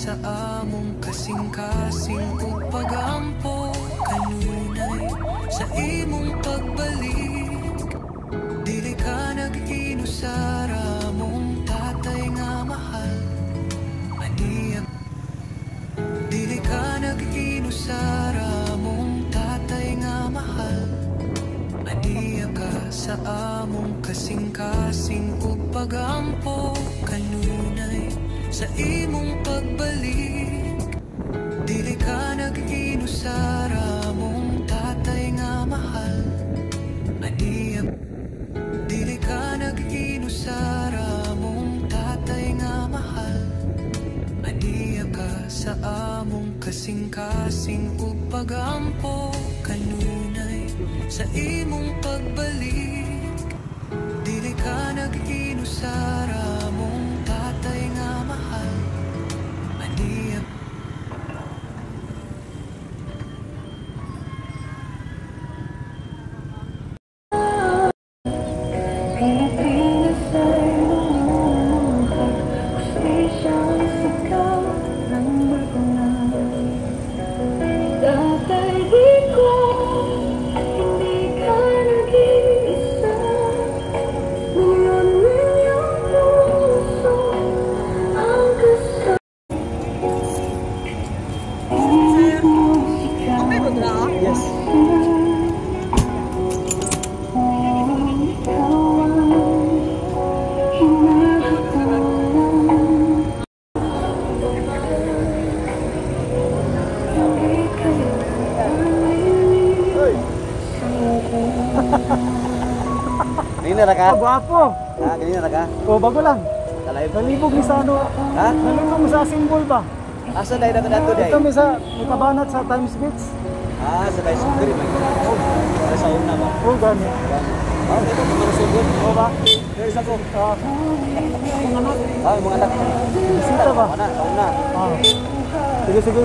sa among kasing-kasing ug pagampo kanunay sa imong pagbalik. Dili ka nag-inusar among tatay nga mahal. Aniya dili ka nag-inusar among tatay nga mahal. Aniya ka sa among kasing-kasing ug pagampo kanunay sa imong pagbalik. Dili ka nag-inusar among tatay nga mahal. Aniya dili ka nag-inusar among tatay nga mahal. Aniya ka sa among kasing-kasing ug pagampo kanunay sa imong pagbalik. Dili ka nag-inusar among tatay nga mahal. Aniya Ganyan na ka? Gwapo. Ha, ganyan na ka? O, bago lang. Kalay mo. Nalibog ni sa ano. Ha? Nalibog mo sa symbol ba? Asa dahil nato nato dahil? Ito may kabanat sa Times Beach. Ah, sa dahil sugri. Para sa una ba? O, gani. Ah, ito mga sugod. O ba? Pero isa ko. Mga anak. Ah, mga anak. Bisita ba? Una, sa una. Sige, sige.